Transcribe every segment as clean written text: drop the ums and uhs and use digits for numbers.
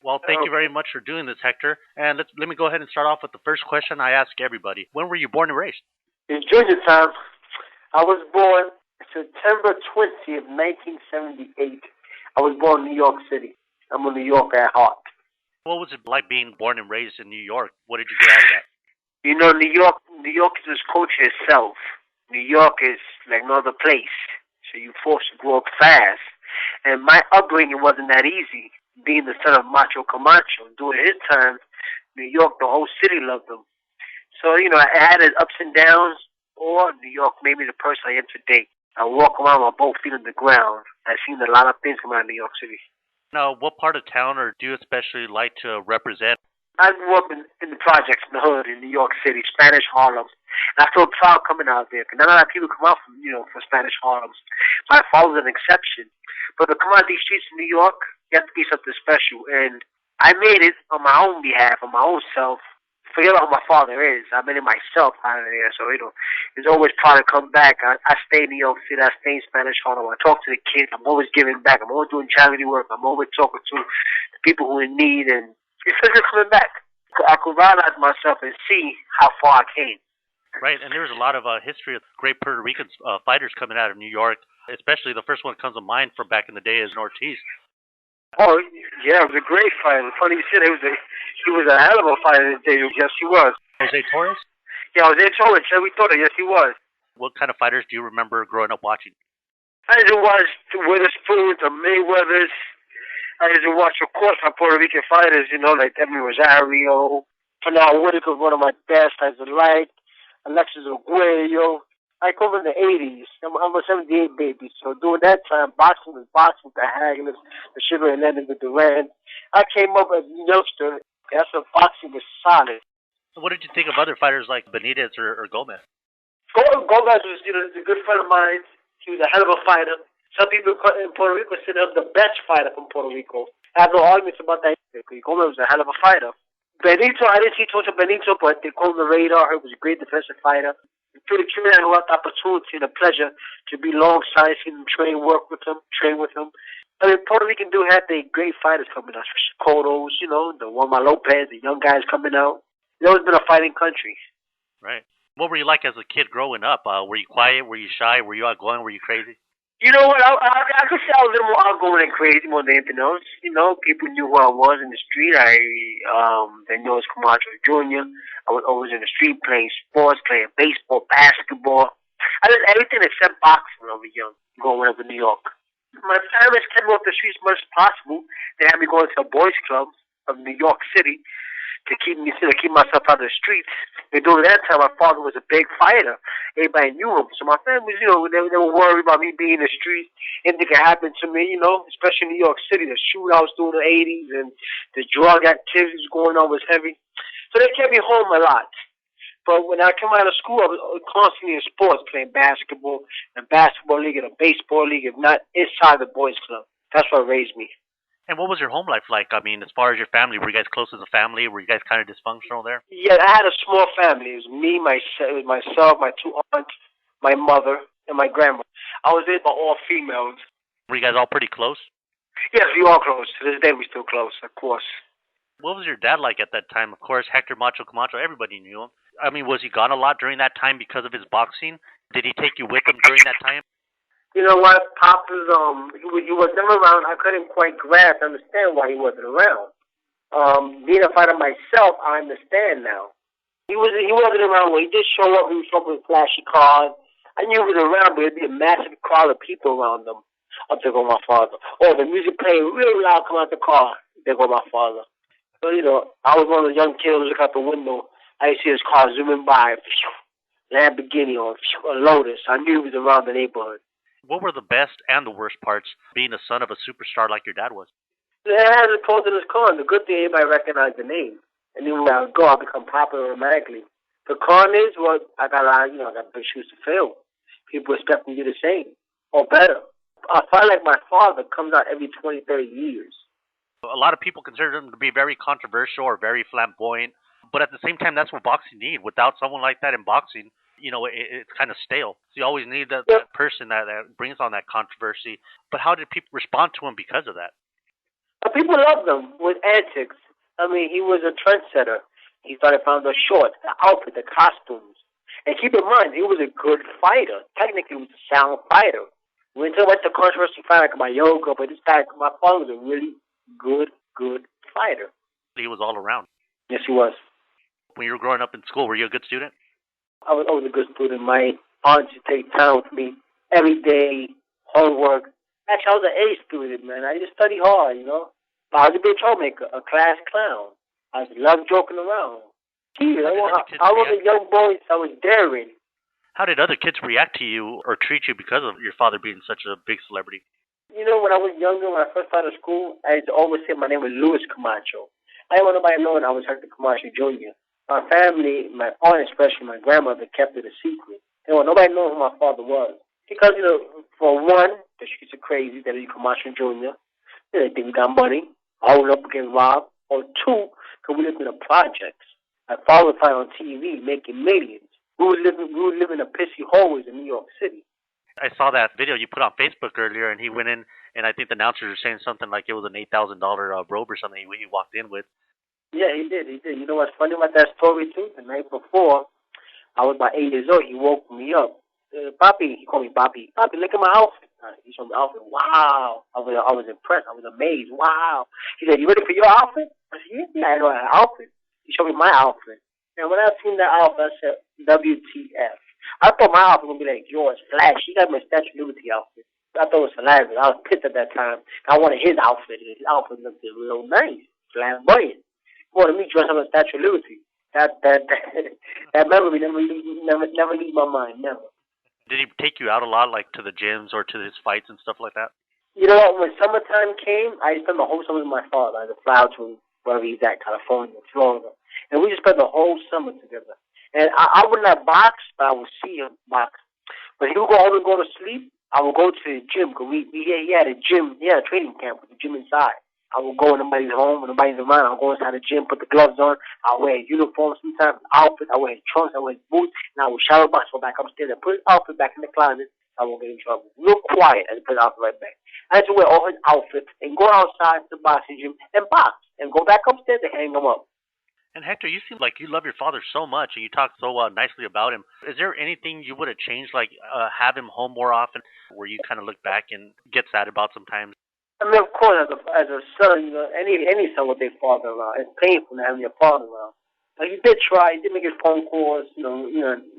Well, thank you very much for doing this, Hector. And let me go ahead and start off with the first question I ask everybody. When were you born and raised? In junior time, I was born September 20th, 1978. I was born in New York City. I'm a New Yorker at heart. What was it like being born and raised in New York? What did you get out of that? New York is its culture itself. New York is like no other place. So you're forced to grow up fast. And my upbringing wasn't that easy. Being the son of Macho Camacho, during his time, New York, the whole city loved him. So, I had its ups and downs, or New York made me the person I am today. I walk around with both feet on the ground. I've seen a lot of things come out of New York City. Now, what part of town or do you especially like to represent? I grew up in the projects in the hood in New York City, Spanish Harlem. And I feel proud coming out there because not a lot of people come out for Spanish Harlem. My father's an exception. But to come out these streets in New York, you have to be something special. And I made it on my own behalf, on my own self. Forget about who my father is. I made it myself out of there. So, it's always proud to come back. I stay in New York City. I stay in Spanish Harlem. I talk to the kids. I'm always giving back. I'm always doing charity work. I'm always talking to the people who are in need. And it's just coming back. I could realize myself and see how far I came. Right, and there's a lot of history of great Puerto Rican fighters coming out of New York. Especially the first one that comes to mind from back in the day is Ortiz. Oh, yeah, it was a great fighter. Funny you said he was a hell of a fighter in the day. Yes, he was. Jose Torres? Yeah, Jose Torres. Yeah, we thought it. Yes, he was. What kind of fighters do you remember growing up watching? I used to watch the Witherspoons, the Mayweathers. I used to watch, of course, my Puerto Rican fighters, like Edmund Rosario. Fernando Whitaker, one of my best. I used to like Alexis Arguello. Like over in the 80s. I'm a 78 baby. So during that time, boxing was boxing, the Haglers, the Sugar and Lennon, the Durant. I came up as a youngster. That's when boxing was solid. What did you think of other fighters like Benitez or Gomez? Gomez was, a good friend of mine. He was a hell of a fighter. Some people in Puerto Rico said he was the best fighter from Puerto Rico. I have no arguments about that. Gomez was a hell of a fighter. Benito, I didn't see too much of Benito, but they called him the radar. He was a great defensive fighter. To the kid, I had the opportunity and the pleasure to be alongside him, train with him. I mean, Puerto Rican do have the great fighters coming out. Cottos, the Juan Lopez, the young guys coming out. It's always been a fighting country. Right. What were you like as a kid growing up? Were you quiet? Were you shy? Were you outgoing? Were you crazy? You know what? I could say I was a little more outgoing and crazy more than anything else. People knew who I was in the street. They knew I was Camacho Jr. I was always in the street playing sports, playing baseball, basketball. I did everything except boxing when I was young, growing up in New York. My parents kept me off the streets as much as possible. They had me going to a boys' club of New York City to keep myself out of the streets. And during that time, my father was a big fighter. Everybody knew him. So my family, they were worried about me being in the streets. Anything could happen to me, especially in New York City. The shootouts during the 80s and the drug activities going on was heavy. So they kept me home a lot. But when I came out of school, I was constantly in sports, playing basketball, in a basketball league, in a baseball league, if not inside the boys' club. That's what raised me. And what was your home life like? I mean, as far as your family, were you guys close as a family? Were you guys kind of dysfunctional there? Yeah, I had a small family. It was me, myself, my two aunts, my mother, and my grandma. I was raised by all females. Were you guys all pretty close? Yes, we all close. To this day, we still close, of course. What was your dad like at that time? Of course, Hector Macho Camacho, everybody knew him. I mean, was he gone a lot during that time because of his boxing? Did he take you with him during that time? You know what, Pop was he was never around. I couldn't quite understand why he wasn't around. Being a fighter myself, I understand now. He wasn't around when he did show up. He was showing with flashy cars. I knew he was around, but it'd be a massive crowd of people around him. Up there go my father. Oh, the music playing real loud, come out the car. There go my father. So I was one of the young kids who look out the window. I see his car zooming by, Lamborghini or a Lotus. I knew he was around the neighborhood. What were the best and the worst parts being the son of a superstar like your dad was? It has a pros and its cons. The good thing, everybody recognized the name. And then when I go, I become popular automatically. The con is, I got I got big shoes to fill. People expect me to do the same or better. I find like my father comes out every 20, 30 years. A lot of people consider him to be very controversial or very flamboyant. But at the same time, that's what boxing needs. Without someone like that in boxing, it's kind of stale. So you always need that person that brings on that controversy. But how did people respond to him because of that? But people loved him with antics. I mean, he was a trendsetter. He started found the shorts, the outfit, the costumes. And keep in mind, he was a good fighter. Technically, he was a sound fighter. We didn't talk about the controversy fight like my yoga, but this guy, my father was a really good fighter. He was all around. Yes, he was. When you were growing up in school, were you a good student? I was always a good student. My aunt used to take time with me every day, homework. Actually, I was an A student, man. I just studied hard, you know. But I was a big troublemaker, a class clown. I just loved joking around. Gee, I was a young boy, so I was daring. How did other kids react to you or treat you because of your father being such a big celebrity? You know, when I was younger, when I first started school, I used to always say my name was Louis Camacho. I didn't want nobody knowing I was Hector Camacho Jr. My family, my aunt especially, my grandmother, kept it a secret. They didn't want nobody knowing who my father was. Because, you know, for one, the streets are crazy, that is Camacho Jr. They think we got money, hold up against robbed. Or two, because we lived in the projects. My father was on TV making millions. We were living in pissy hallways in New York City. I saw that video you put on Facebook earlier, and he went in, and I think the announcers were saying something like it was an $8,000 robe or something he walked in with. Yeah, he did. You know what's funny about that story, too? The night before, I was about 8 years old. He woke me up. Papi, he called me Papi. Papi, look at my outfit. He showed me the outfit. Wow. I was impressed. I was amazed. Wow. He said, you ready for your outfit? I said, yeah, I know an outfit. He showed me my outfit. And when I seen that outfit, I said, WTF. I thought my outfit was going to be like yours, Flash. He got my Statue of Liberty outfit. I thought it was hilarious. I was pissed at that time. I wanted his outfit. His outfit looked real nice, flamboyant. He wanted me dressed up as Statue of Liberty. That memory never leaves my mind, never. Did he take you out a lot, like to the gyms or to his fights and stuff like that? You know what? When summertime came, I spent the whole summer with my father. I had to fly out to wherever he's at, California, Florida. And we just spent the whole summer together. And I would not box, but I would see him box. But he would go home and go to sleep. I would go to the gym because he had a gym. He had a training camp with the gym inside. I would go when nobody's home, when nobody's around. I'll go inside the gym, put the gloves on. I'll wear a uniform sometimes, outfit. I wear his trunks, I wear his boots. And I would shower myself back upstairs and put his outfit back in the closet. I won't get in trouble. Real quiet and put his outfit right back. I had to wear all his outfits and go outside to the boxing gym and box. And go back upstairs and hang him up. And Hector, you seem like you love your father so much, and you talk so nicely about him. Is there anything you would have changed, like have him home more often, where you kind of look back and get sad about sometimes? I mean, of course, as a son, you know, any son with their father around, it's painful to have your father around. But he did try. He did make his phone calls. You know,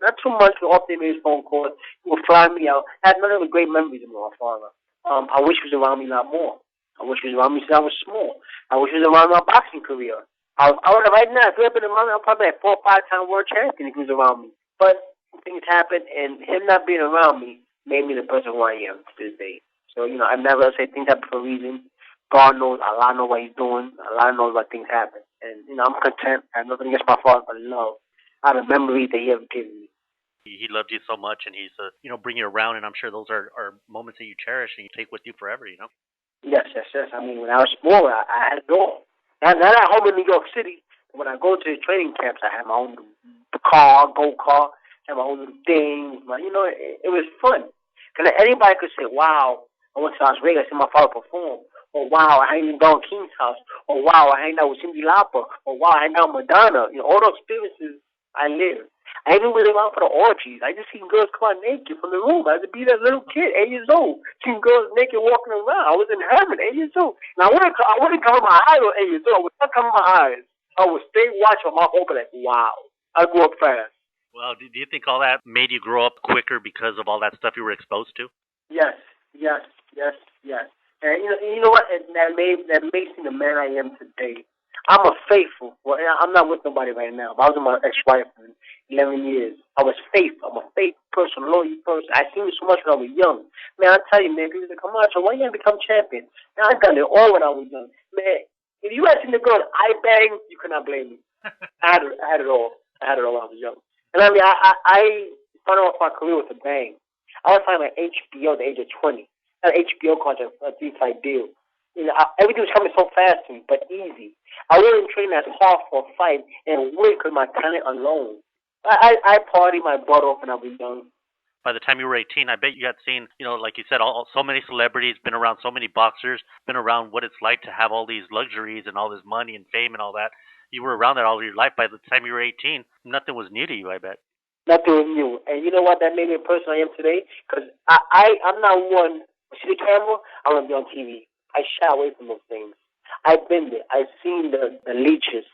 not too much, but often he made his phone calls. He would fly me out. I had none of the great memories of my father. I wish he was around me a lot more. I wish he was around me since I was small. I wish he was around my boxing career. I would have right now, if he had been around me, I'd probably be a 4 or 5 time world champion if he was around me. But things happened, and him not being around me made me the person who I am to this day. So, you know, I never say things happen for a reason. God knows, Allah knows what he's doing. Allah knows why things happen. And, you know, I'm content. I have nothing against my father but love. I have the memories that he ever given me. He loved you so much, and he's, bring you around, and I'm sure those are moments that you cherish and you take with you forever, you know? Yes. I mean, when I was small, I had it all. Not at home in New York City. When I go to the training camps, I have my own car, go-kart, have my own little things. It was fun. Because anybody could say, wow, I went to Las Vegas and my father performed. Or wow, I hanged in Don King's house. Or wow, I hanged out with Cindy Lauper. Or wow, I hanged out with Madonna. You know, all those experiences I lived. I even went around for the orgies. I just seen girls come out naked from the room. I used to be that little kid, 8 years old. Seen girls naked walking around. I was in heaven, 8 years old. And I wouldn't cover my eyes at 8 years old. I would not cover my eyes. I would stay watching my mouth open like, wow. I grew up fast. Well, do you think all that made you grow up quicker because of all that stuff you were exposed to? Yes. And you know what? That makes me the man I am today. I'm a faithful. Well, I'm not with nobody right now, but I was with my ex-wife for 11 years. I was faithful. I'm a faithful person, loyal person. I seen it so much when I was young. Man, I tell you, man, people say, come on, so why you gotta become champion? Man, I done it all when I was young. Man, if you had seen the girl I bang, you could not blame me. I had it all. I had it all when I was young. And I mean, I started off my career with a bang. I was signed by HBO at the age of 20. An HBO contract, a 3-fight deal. You know, everything was coming so fast to me, but easy. I wasn't training as hard for a fight and win because my talent alone. I partied my butt off when I was young. by the time you were 18, I bet you had seen, like you said, so many celebrities, been around so many boxers, been around what it's like to have all these luxuries and all this money and fame and all that. You were around that all your life. By the time you were 18, nothing was new to you, I bet. Nothing was new. And you know what? That made me the person I am today. Because I'm not one. See the camera? I want to be on TV. I shy away from those things. I've been there. I've seen the leeches.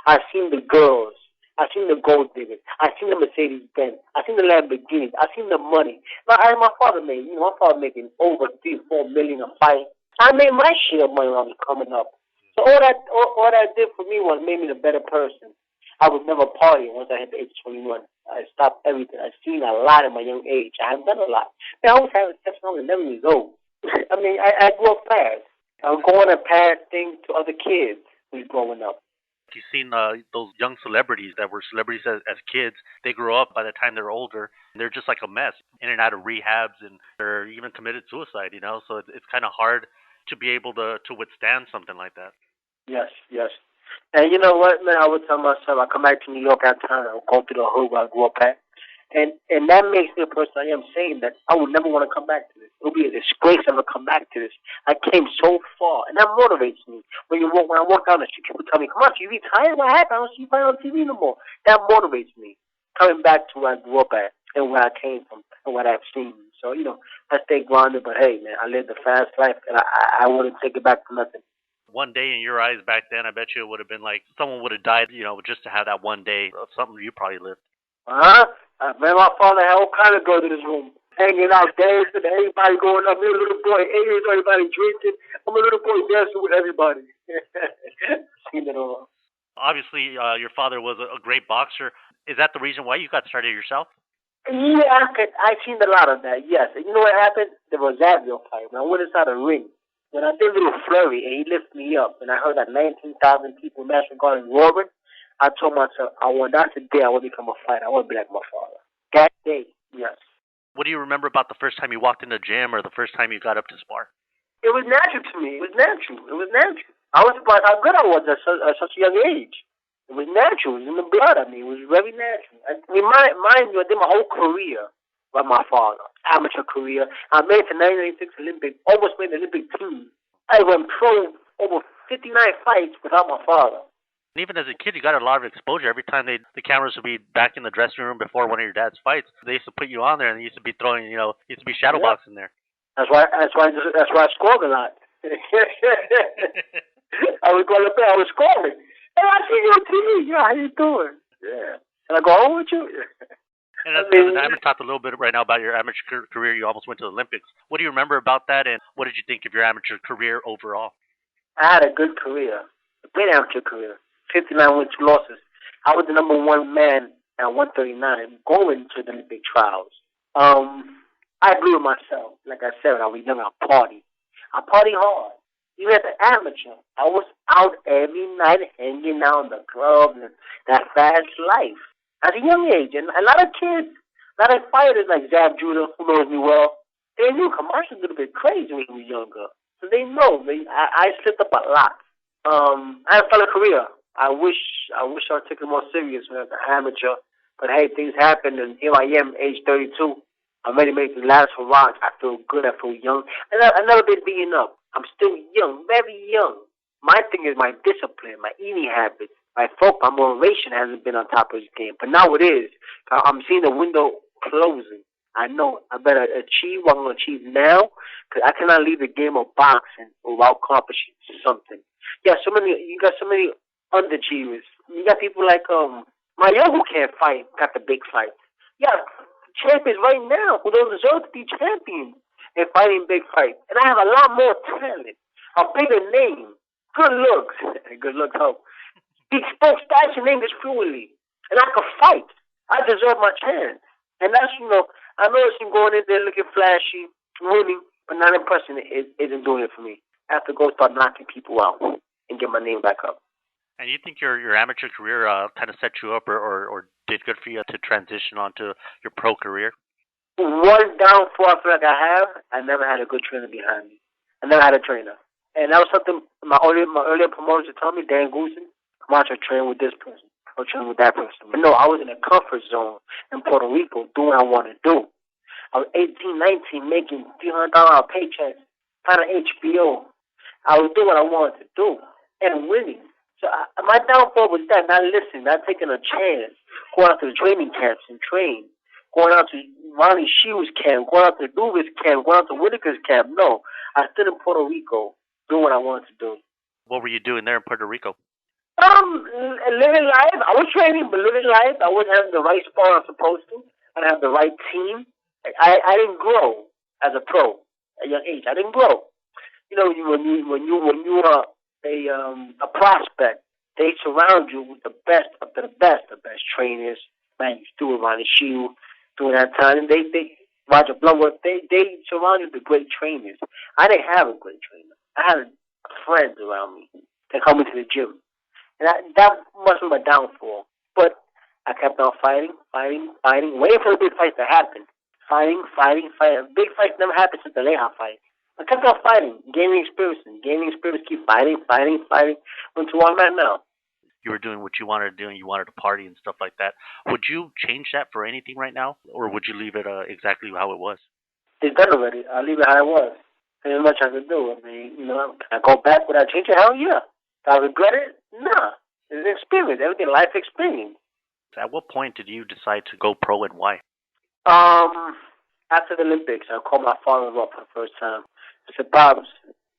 I've seen the girls. I've seen the gold diggers. I've seen the Mercedes Benz. I've seen the Lamborghinis. I've seen the money. Now, my father made, my father making over 3-4 million a fight. I made my share of money when I was coming up. So all that did for me was made me a better person. I was never partying once I hit the age of 21. I stopped everything. I've seen a lot at my young age. I have done a lot. I always had sex when I was 11 years old. I mean, I grew up fast. I'm going to pass things to other kids who's growing up. You've seen those young celebrities that were celebrities as kids. They grow up by the time they're older, and they're just like a mess, in and out of rehabs, and they're even committed suicide, So it's kind of hard to be able to withstand something like that. Yes, yes. And you know what, man? I would tell myself, I come back to New York at time, I'll go to the hood where I grew up at. And that makes me the person I am, saying that I would never want to come back to this. It would be a disgrace ever come back to this. I came so far, and that motivates me. When I walk down the street, people tell me, "Come on, you retired? What happened? I don't see you playing on TV no more." That motivates me, coming back to where I grew up at and where I came from and what I've seen. So, I stay grounded, but hey, man, I lived a fast life, and I wouldn't take it back for nothing. One day in your eyes back then, I bet you it would have been like someone would have died, just to have that one day of something you probably lived. Man, my father had all kind of girls in his room, hanging out, dancing, everybody going up. Me, a little boy, 8 years old, everybody drinking. I'm a little boy dancing with everybody. Seen it all. Obviously, your father was a great boxer. Is that the reason why you got started yourself? Yeah, I seen a lot of that, yes. And you know what happened? The Rosario fight. When I went inside the ring, when I did a little flurry, and he lifted me up, and I heard that 19,000 people in Madison Garden roaring, I told myself, that's the day I want to become a fighter. I want to be like my father. That day, yes. What do you remember about the first time you walked in the gym or the first time you got up to spar? It was natural to me. It was natural. I was surprised how good I was at such a young age. It was natural. It was in the blood. I mean, it was very natural. Mind you, I did my whole career by my father. Amateur career. I made it to 1996 Olympic, almost made the Olympic team. I went pro over 59 fights without my father. And even as a kid, you got a lot of exposure. Every time the cameras would be back in the dressing room before one of your dad's fights, they used to put you on there, and they used to be throwing, used to be shadow boxing there. That's why I scored a lot. I was going up there, I was scoring. Hey, I see you on TV. Yeah, how you doing? Yeah. And I go, home with you? And as an amateur, talked a little bit right now about your amateur career. You almost went to the Olympics. What do you remember about that, and what did you think of your amateur career overall? I had a good career, a great amateur career. 59 wins, 2 losses. I was the number one man at 139 going to the Olympic trials. I blew myself. Like I said, when I was young, I party hard. Even as an amateur, I was out every night hanging out in the club and that fast life. At a young age, and a lot of kids, a lot of fighters like Zab Judah, who knows me well, they knew Camacho was a little bit crazy when he was younger. So they know. I slipped up a lot. I had a fellow career. I wish I took it more serious when I was an amateur. But hey, things happened, and here I am, age 32. I'm ready to make the last hurrah. I feel good. I feel young. And I've never been beaten up. I'm still young, very young. My thing is my discipline, my eating habits, my focus, my motivation hasn't been on top of this game. But now it is. I'm seeing the window closing. I know I better achieve what I'm going to achieve now, because I cannot leave the game of boxing without accomplishing something. Yeah, you got so many underachievers. You got people like Mario who can't fight, got the big fight. Yeah, champions right now who don't deserve to be champions and fighting big fights. And I have a lot more talent, a bigger name, good looks. Good looks help. He spoke Spanish and English fluently, and I could fight. I deserve my chance. And that's, I know it's going in there looking flashy, winning, but not impressing. It isn't doing it for me. I have to go start knocking people out and get my name back up. And you think your amateur career kind of set you up or did good for you to transition onto your pro career? One downfall I feel like I have, I never had a good trainer behind me. I never had a trainer. And that was something my earlier promoters would tell me, Dan Goosen, Camacho train with this person, or train with that person. But no, I was in a comfort zone in Puerto Rico doing what I want to do. I was 18, 19, making $300 paychecks, finding HBO. I was doing what I wanted to do and winning. So my downfall was that, not listening, not taking a chance, going out to the training camps and train, going out to Ronnie Shields camp, going out to Dugas camp, going out to Whitaker's camp. No, I stood in Puerto Rico doing what I wanted to do. What were you doing there in Puerto Rico? Living life. I was training, but living life. I wasn't having the right spot I'm supposed to. I didn't have the right team. I didn't grow as a pro at a young age. I didn't grow. You know, when you are a prospect, they surround you with the best of the best trainers. Man, Stewart, Ronnie Shield, during that time, and they Roger Bloodworth, they surround you with great trainers. I didn't have a great trainer. I had friends around me that come into the gym. And that must be my downfall. But I kept on fighting, waiting for the big fights to happen. Fighting. Big fights never happened since the Leija fight. I kept on fighting, gaining experience, keep fighting. Until where I'm at now. You were doing what you wanted to do, and you wanted to party and stuff like that. Would you change that for anything right now, or would you leave it exactly how it was? It's done already. I'll leave it how it was. There's much I can do. I mean, can I go back? Would I change it? Hell yeah. Do I regret it? Nah. It's an experience. Everything, life experience. At what point did you decide to go pro, and why? After the Olympics, I called my father up for the first time. I said, Pops,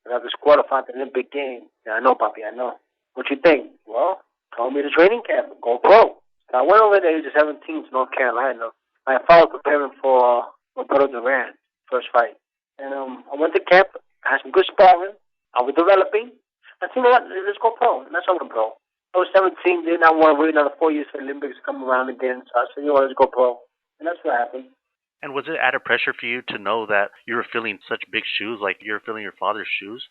I got disqualified the Olympic game. Yeah, I know, Papi, I know. What you think? Well, call me to training camp. Go pro. So I went over there at the age of 17 to North Carolina. My father was preparing for Roberto Duran, first fight. And I went to camp. I had some good sparring. I was developing. I said, you know what? Let's go pro. And that's how I went pro. I was 17, did not want to wait another 4 years for the Olympics to come around again. So I said, you know what, let's go pro. And that's what happened. And was it added pressure for you to know that you were filling such big shoes, like you're filling your father's shoes?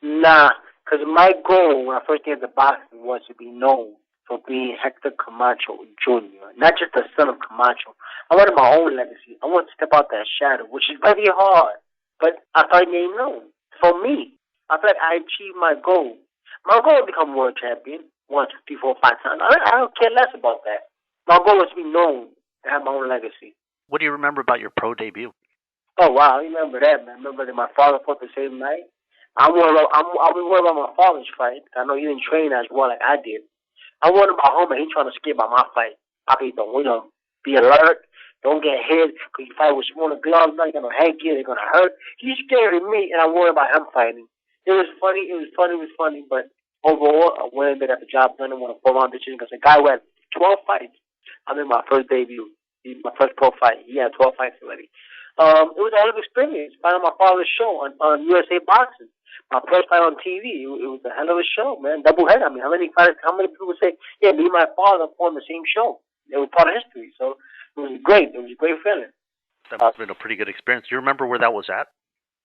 Nah, because my goal when I first came to boxing was to be known for being Hector Camacho Jr., not just the son of Camacho. I wanted my own legacy. I wanted to step out that shadow, which is very hard. But I started getting known. For me, I feel like I achieved my goal. My goal was to become world champion 1, 2, 3, 4, 5 times. I don't care less about that. My goal was to be known, to have my own legacy. What do you remember about your pro debut? Oh, wow. I remember that, man. I remember that my father fought the same night. I was worried about my father's fight. I know he didn't train as well like I did. I worried about home and he trying to skip about my fight. Papi, don't, be alert. Don't get hit. Because you fight with smaller gloves, now you're going to hang you. They're going to hurt. He's scared of me, and I worried about him fighting. It was funny, but overall, I went in there, got the job done, and won a 4-round decision because the guy went 12 fights. I made my first debut. My first pro fight. He had 12 fights already. It was a hell of an experience. Fighting on my father's show on USA Boxing. My first fight on TV. It was a hell of a show, man. Double head. I mean, how many people would say, yeah, me and my father on the same show? It was part of history. So it was great. It was a great feeling. That must have been a pretty good experience. Do you remember where that was at?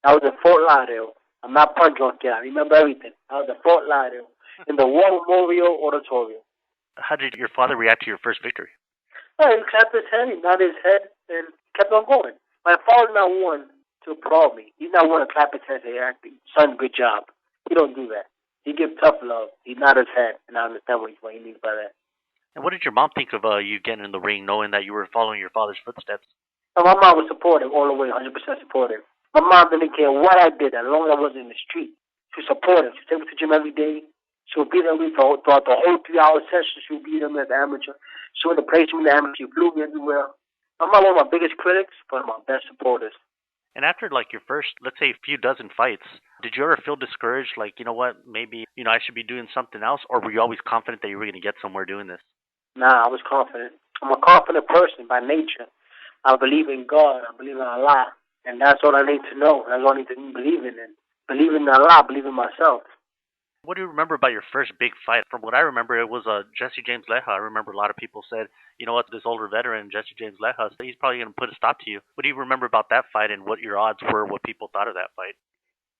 I was in Fort Lauderdale. I'm not punch drunk yet. I remember everything. I was in Fort Lauderdale in the War Memorial Auditorium. How did your father react to your first victory? He clapped his head, he nodded his head, and kept on going. My father's not one to applaud me. He's not one to clap his head and say, son, good job. He don't do that. He gives tough love. He nodded his head, and I understand what he means by that. And what did your mom think of you getting in the ring, knowing that you were following your father's footsteps? My mom was supportive all the way, 100% supportive. My mom didn't care what I did as long as I was in the street. She was supportive. She took me to the gym every day. She would be there with me throughout the whole 3-hour session. She would be there as an amateur. She would place me in the amateur. She flew me everywhere. I'm not one of my biggest critics, but my best supporters. And after like your first, let's say, few dozen fights, did you ever feel discouraged? Like, you know what, maybe I should be doing something else, or were you always confident that you were going to get somewhere doing this? Nah, I was confident. I'm a confident person by nature. I believe in God. I believe in Allah, and that's all I need to know. That's all I need to believe in. And believe in Allah. Believe in myself. What do you remember about your first big fight? From what I remember, it was Jesse James Leija. I remember a lot of people said, you know what, this older veteran, Jesse James Leija, he's probably going to put a stop to you. What do you remember about that fight and what your odds were, what people thought of that fight?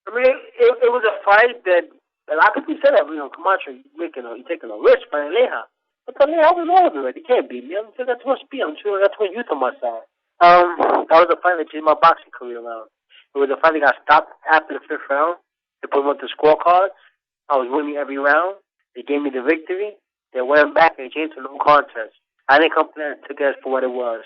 I mean, it was a fight that a lot of people said that, Camacho, you're taking a risk fighting Leija. But the Leija was over it. He can't beat me. I'm sure that's what speed. I'm sure that's what youth on my side. That was a fight that changed my boxing career around. It was a fight that got stopped after the 5th round. They put him on the scorecards. I was winning every round. They gave me the victory. They went back and changed to no contest. I didn't come there and took it for what it was.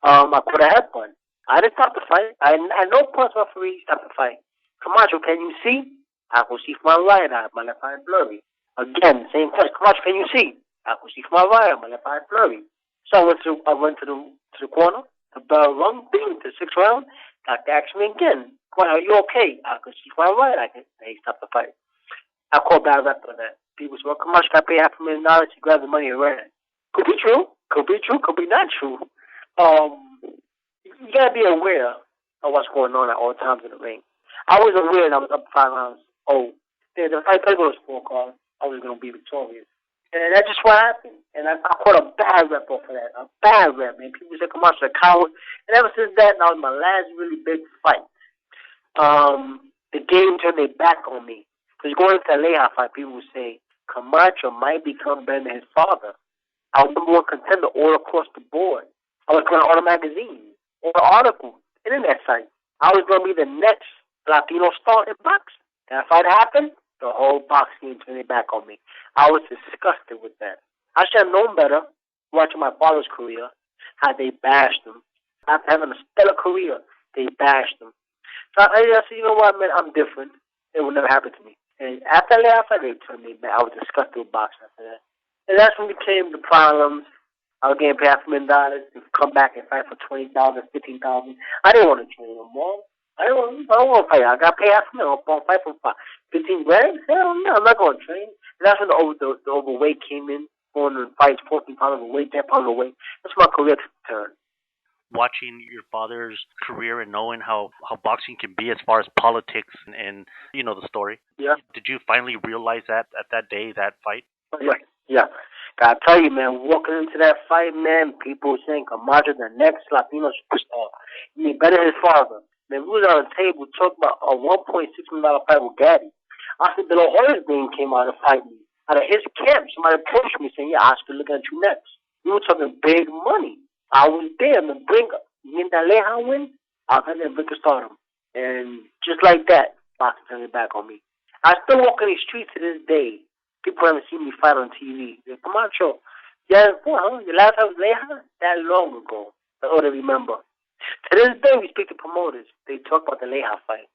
I put a head on. I didn't stop the fight. I no punch referee stopped the fight. Camacho, can you see? I can see from my right eye. My left eye is blurry. Again, same punch. Camacho, can you see? I can see from my right eye. My left eye is blurry. So I went to the corner. The bell rung. Bing. The sixth round. Got the action again. Well, are you okay? I can see from my right eye. They stopped the fight. I called bad rep on that. People said, well, Camacho got paid $500,000. He grabbed the money and ran. Could be true. Could be true. Could be not true. You gotta be aware of what's going on at all times in the ring. I was aware that I was up 5 rounds. Oh, the fight does go to scorecard. I was gonna be victorious, and that's just what happened. And I caught a bad rep off of that. A bad rep, man. People said, "Come on, a coward." And ever since that, that was my last really big fight. The game turned their back on me. Because going into the Leija fight, people would say Camacho might become better than his father. I was number one contender all across the board. I was going to all the magazines, all the articles, internet sites. I was going to be the next Latino star in boxing. That fight happened, the whole boxing turned their back on me. I was disgusted with that. I should have known better watching my father's career, how they bashed him. After having a stellar career, they bashed him. So I said, you know what, man, I'm different. It will never happen to me. And after that fight, they turned me back. I was disgusted with boxing after that. And that's when became the problems. I was getting paid $500,000 to come back and fight for $20,000, $15,000. I didn't want to train no more. I don't want to fight. I got paid $500,000. I'm going to fight for 15 grand. Hell no, I'm not going to train. And that's when the overweight came in, going to fight 14 pounds overweight, 10 pounds overweight. That's when my career took a turn. Watching your father's career and knowing how boxing can be as far as politics and you know the story. Yeah. Did you finally realize that at that day, that fight? Yeah. Gotta tell you, man, walking into that fight, man, people were saying Camacho the next Latino superstar. He mean better than his father. Man, we was on the table talking about a $1.6 million fight with Gaddy. Oscar De La Hoya's name came out to fight me. Out of his camp, somebody approached me saying, yeah, Oscar, looking at you next. We were talking big money. I was there on the brink. Me and that Leija win, I was on the brink of stardom. And just like that, boxing turned it back on me. I still walk in these streets to this day. People haven't seen me fight on TV. They're Camacho. Yeah, huh? Your last time was Leija? That long ago. I ought to remember. To this day, we speak to promoters. They talk about the Leija fight.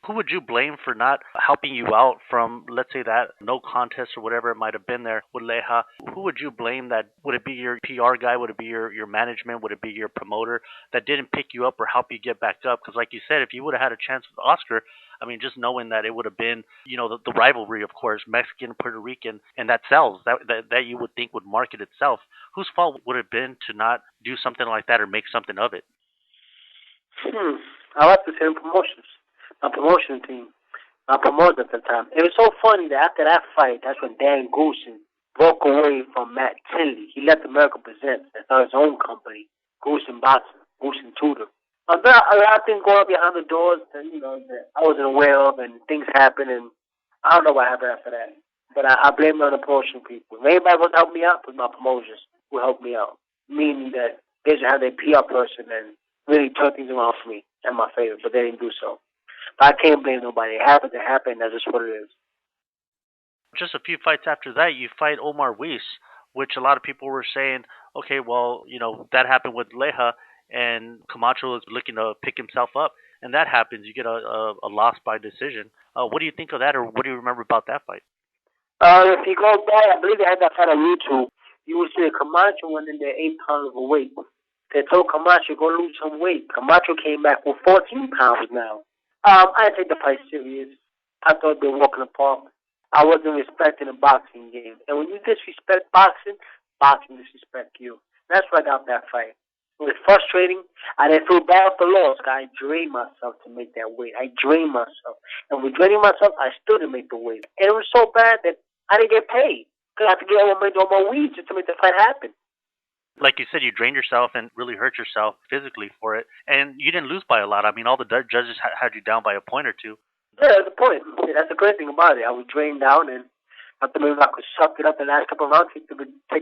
Who would you blame for not helping you out from, let's say, that no contest or whatever it might have been there with Leija? Who would you blame that? Would it be your PR guy? Would it be your management? Would it be your promoter that didn't pick you up or help you get back up? Because like you said, if you would have had a chance with Oscar, I mean, just knowing that it would have been, you know, the rivalry, of course, Mexican, Puerto Rican, and that sells, that you would think would market itself. Whose fault would it have been to not do something like that or make something of it? I like to say promotions. My promotion team. My promoter at the time. It was so funny that after that fight, that's when Dan Goosen broke away from Matt Tinley. He left America Presents and started his own company, Goosen Boxing, Goosen Tutor. A lot of things going on behind the doors that, you know, that I wasn't aware of, and things happened, and I don't know what happened after that. But I blame it on the promotion people. If anybody was to help me out, it was my promotions who helped me out. Meaning that they should have their PR person and really turn things around for me in my favor, but they didn't do so. But I can't blame nobody. It happened. That's just what it is. Just a few fights after that, you fight Omar Weiss, which a lot of people were saying, okay, well, you know, that happened with Leija, and Camacho is looking to pick himself up, and that happens. You get a loss by decision. What do you think of that, or what do you remember about that fight? If you go back, I believe they had that fight on YouTube. You will see Camacho went in there 8 pounds overweight. They told Camacho, go lose some weight. Camacho came back with 14 pounds now. I didn't take the fight serious. I thought they were walking apart. I wasn't respecting the boxing game. And when you disrespect boxing, boxing disrespect you. That's why I got that fight. It was frustrating. I didn't feel bad for the loss. I drained myself to make that weight. I drained myself. And with draining myself, I still didn't make the weight. And it was so bad that I didn't get paid. Because I had to get all my weeds just to make the fight happen. Like you said, you drained yourself and really hurt yourself physically for it. And you didn't lose by a lot. I mean, all the judges had you down by a point or two. Yeah, that's the point. That's the great thing about it. I was drained down, and I thought maybe I could suck it up the last couple of rounds, take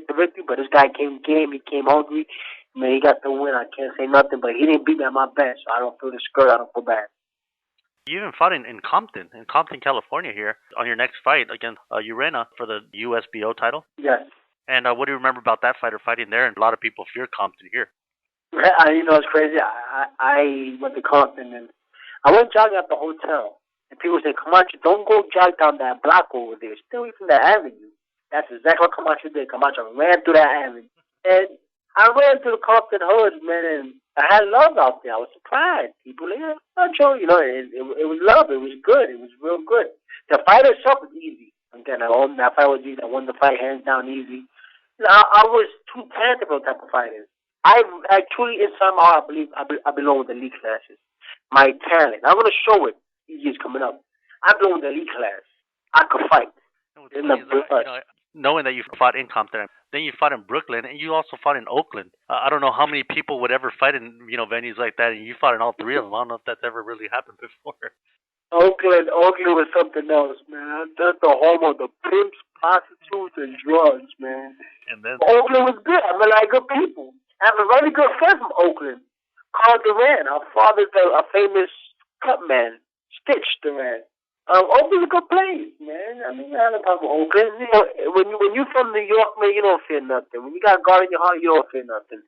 the victory. But this guy came hungry. Man, he got the win. I can't say nothing, but he didn't beat me at my best, so I don't feel discouraged. I don't feel bad. You even fought in Compton, California here, on your next fight against Urena for the USBO title. Yes. And what do you remember about that fight or fighting there? And a lot of people fear Compton here. It's crazy. I went to Compton and I went jogging at the hotel. And people say, Camacho, don't go jog down that block over there. Stay away from that avenue. That's exactly what Camacho did. Camacho ran through that avenue. And I ran through the Compton hoods, man, and I had love out there. I was surprised. People, yeah, Camacho, it was love. It was good. It was real good. The fight itself was easy. Again, that fight was easy. I won the fight hands down easy. I was too talented for type of fighters. I truly, inside my heart, I believe I belong with the elite classes. My talent. I'm gonna show it. Years coming up. I belong with the elite class. I could fight. And what's In the funny is, blood. knowing that you fought in Compton, then you fought in Brooklyn, and you also fought in Oakland. I don't know how many people would ever fight in venues like that, and you fought in all three of them. I don't know if that's ever really happened before. Oakland was something else, man. That's the home of the pimps, prostitutes, and drugs, man. And then, Oakland was good. I met a lot of good people. I have a really good friend from Oakland, Carl Duran. Our father's a famous cut man, Stitch Duran. Oakland's a good place, man. I mean, I have a problem with Oakland. When you from New York, man, you don't feel nothing. When you got God in your heart, you don't feel nothing.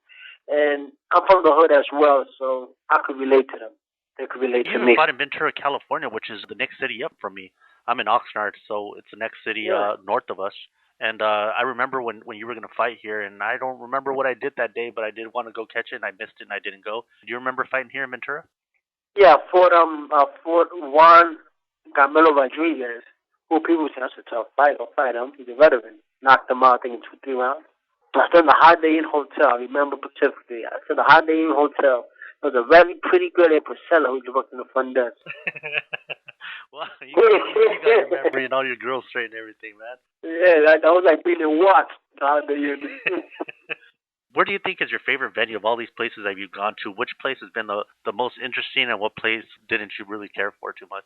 And I'm from the hood as well, so I could relate to them. They could relate you to even me. fought in Ventura, California, which is the next city up from me. I'm in Oxnard, so it's the next city Yeah. north of us. And I remember when you were going to fight here, and I don't remember what I did that day, but I did want to go catch it, and I missed it, and I didn't go. Do you remember fighting here in Ventura? Yeah, Fort Juan Camilo Rodriguez, who people say that's a tough fight. Don't fight him. He's a veteran. Knocked him out, I think, in 2, 3 rounds. I spent the Holiday Inn Hotel. I remember specifically. I spent the Holiday Inn Hotel. There was a very pretty girl in Priscilla who worked in the front desk. Well, you got your memory and all your girls straight and everything, man. Yeah, that was like being in Watts. The Holiday Inn. Where do you think is your favorite venue of all these places that you've gone to? Which place has been the most interesting, and what place didn't you really care for too much?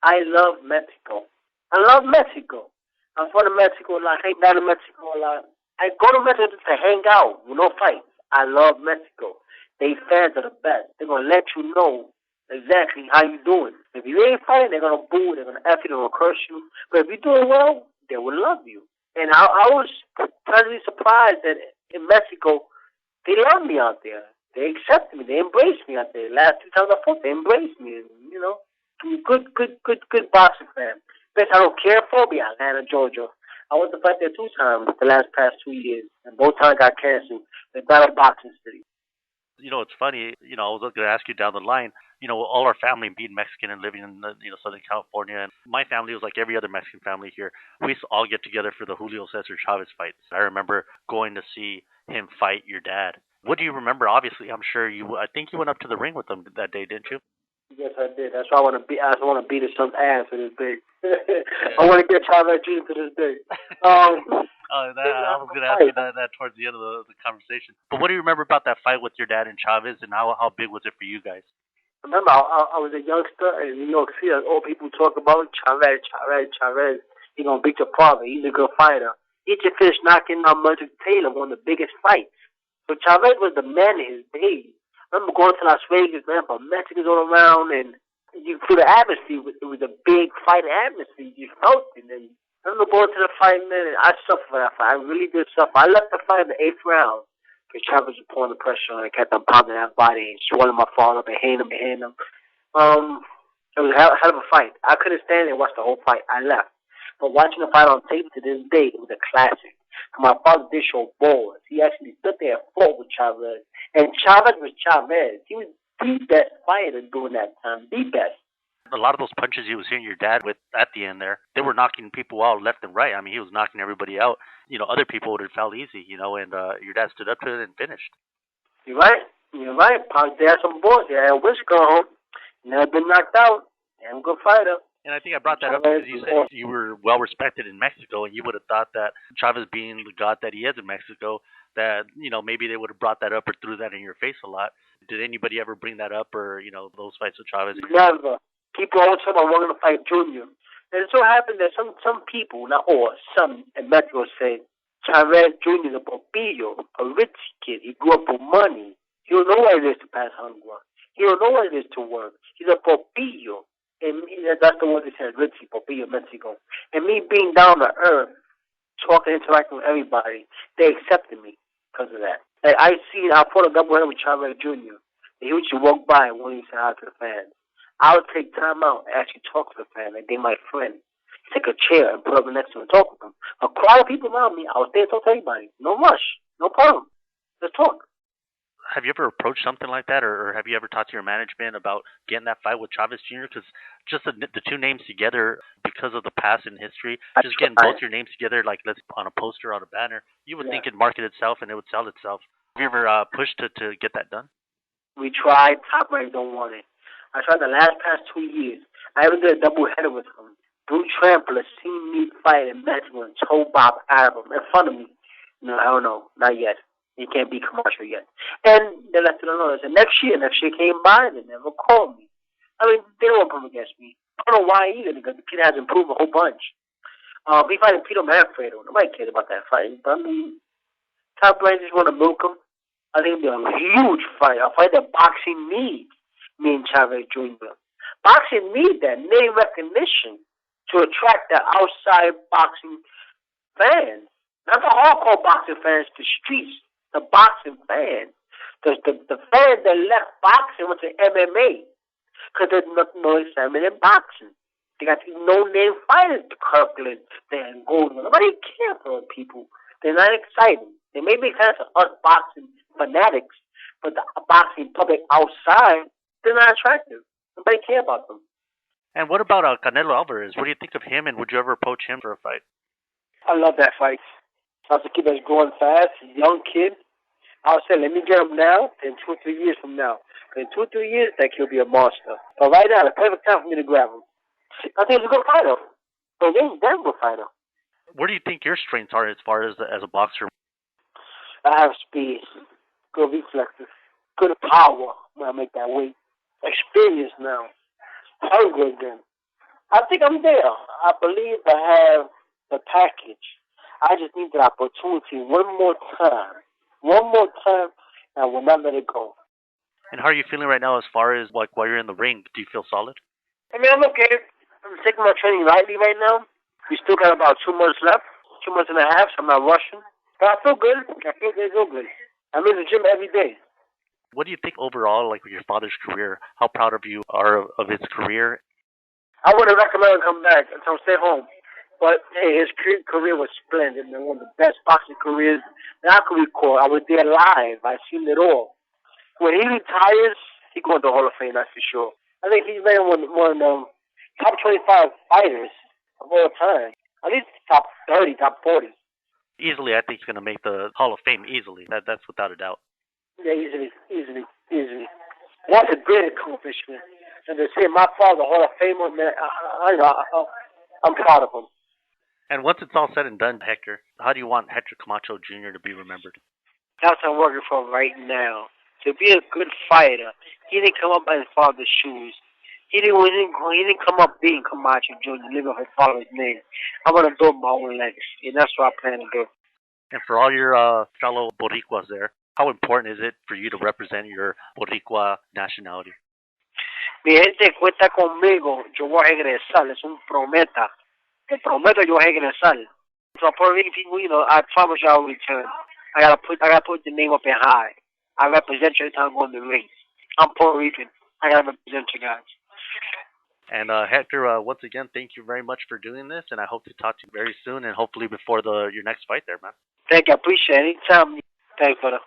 I love Mexico. I love Mexico. I'm from Mexico a lot. I hang down in Mexico a lot. I go to Mexico just to hang out with no fights. I love Mexico. They fans are the best. They're gonna let you know exactly how you doing. If you ain't fighting, they're gonna boo, they're gonna F you, they're gonna curse you. But if you're doing well, they will love you. And I was pleasantly surprised that in Mexico, they love me out there. They accepted me. They embraced me out there. Last 2 times I fought, they embraced me. And, good boxing fan. Best I don't care for me, Atlanta, Georgia. I went to fight there 2 times the past 2 years, and both times got canceled. The Battle Boxing City. It's funny. I was going to ask you down the line. All our family being Mexican and living in Southern California, and my family was like every other Mexican family here. We used to all get together for the Julio Cesar Chavez fights. I remember going to see him fight your dad. What do you remember? Obviously, I'm sure you. I think you went up to the ring with him that day, didn't you? Yes, I did. That's why I want to beat. I just want to beat his son's ass to this day. I want to get Chavez Jr. to this day. I was going to ask you that towards the end of the conversation. But what do you remember about that fight with your dad and Chavez, and how big was it for you guys? Remember, I was a youngster in New York City. All people talk about Chavez. He gonna beat your father. He's a good fighter. He just finished knocking out Mudrick Taylor, one of the biggest fights. So Chavez was the man in his days. I remember going to Las Vegas, man, for Mexicans all around, and you feel the atmosphere. It was a big fight atmosphere. You felt it. And I remember going to the fight, man, and I suffered for that fight. I really did suffer. I left the fight in the 8th round because Chavez was pulling the pressure on and kept on pounding that body and swelling my father up and hitting him. It was a hell of a fight. I couldn't stand there and watch the whole fight. I left. But watching the fight on tape to this day, it was a classic. My father did show balls. He actually stood there and fought with Chavez. And Chavez was Chavez. He was the best fighter during that time. The best. A lot of those punches he was hitting your dad with at the end there, they were knocking people out left and right. I mean, he was knocking everybody out. Other people would have felt easy, and your dad stood up to it and finished. You're right. You're right. Pops had some balls. He had a whisker on. Never been knocked out. Damn good fighter. And I think I brought that up because you said you were well respected in Mexico, and you would have thought that Chavez being the god that he is in Mexico, that maybe they would have brought that up or threw that in your face a lot. Did anybody ever bring that up, or those fights with Chavez? Never. People always talk about wanting to fight Junior, and it so happened that some people, not all, some in Mexico say Chavez Junior is a popillo, a rich kid. He grew up with money. He don't know what it is to pass hunger. He don't know what it is to work. He's a popillo. And that's the word they said, Richie, Popillo, Mexico. And me being down to earth, talking, interacting with everybody, they accepted me because of that. Like I fought a doubleheader with Chavez Jr. And he would just walk by and wouldn't say hi to the fans. I would take time out and actually talk to the fans like they my friend. Take a chair and put up next to them and talk with them. A crowd of people around me, I would stay and talk to everybody. No rush. No problem. Let's talk. Have you ever approached something like that, or have you ever talked to your management about getting that fight with Chavez Jr.? Because just the two names together, because of the past and history, I just getting tried. both your names together, like let's on a poster, on a banner, you would Yeah. think it'd market itself and it would sell itself. Have you ever pushed to get that done? We tried. Top Rank don't want it. I tried the last past 2 years. I even did a double header with him. Drew Trampler seen me fight in Mexico and told Bob Adam in front of me. No, I don't know. Not yet. He can't beat Camacho yet. And they let it know. The next year came by, they never called me. I mean, they don't want to come against me. I don't know why either, because the kid has improved a whole bunch. He fighting Peter Manfredo. Nobody cares about that fight. But I mean, Top Rank just want to milk him. I think it'll be a huge fight. A fight that boxing needs, me and Chavez Jr. Boxing needs that name recognition to attract the outside boxing fans. Not the hardcore boxing fans, the streets, the boxing fans. The fans that left boxing went to MMA. Because there's nothing no excitement in boxing. They got these no-name fighters, the Kirkland, the Golden. Nobody cares for those people. They're not exciting. They may be excited to us boxing fanatics, but the boxing public outside, they're not attractive. Nobody cares about them. And what about Canelo Alvarez? What do you think of him, and would you ever approach him for a fight? I love that fight. That's a kid that's growing fast, a young kid. I would say, let me get him now, and 2 or 3 years from now. In 2 or 3 years, that he'll be a monster. But right now, the perfect time for me to grab him. I think he's a good fighter. So he's a damn good fighter. Where do you think your strengths are as far as a boxer? I have speed, good reflexes, good power when I make that weight. Experience now. Hungry again. I think I'm there. I believe I have the package. I just need the opportunity one more time. One more time, and I will not let it go. And how are you feeling right now as far as like while you're in the ring? Do you feel solid? I mean, I'm okay. I'm taking my training lightly right now. We still got about 2 months left, 2 months and a half, so I'm not rushing. But I feel good. I feel good, real good. I'm in the gym every day. What do you think overall, like with your father's career? How proud of you are of his career? I wouldn't recommend him come back until stay home. But hey, his career was splendid, and one of the best boxing careers that I could recall. I was there live. I seen it all. When he retires, he going to the Hall of Fame, that's for sure. I think he's been one of the top 25 fighters of all time. At least top 30, top 40. Easily, I think he's going to make the Hall of Fame easily. That's without a doubt. Yeah, easily. That's a great accomplishment. And to say my father, Hall of Famer, man, I'm proud of him. And once it's all said and done, Hector, how do you want Hector Camacho Jr. to be remembered? That's what I'm working for right now. To be a good fighter, he didn't come up by his father's shoes. He didn't come up being Camacho Jr., living off his father's name. I want to build my own legacy, and that's what I plan to do. And for all your fellow Boricuas there, how important is it for you to represent your Boricua nationality? Mi gente cuenta conmigo, yo voy a regresar, es un prometa. Te prometo yo voy a regresar. So Puerto Rican people, I promise you I'll return. I gotta put the name up in high. I represent you every time I go in the ring. I'm Puerto Rican. I gotta represent you guys. And Hector, once again, thank you very much for doing this, and I hope to talk to you very soon, and hopefully before your next fight there, man. Thank you. I appreciate it. Anytime. Thanks, brother.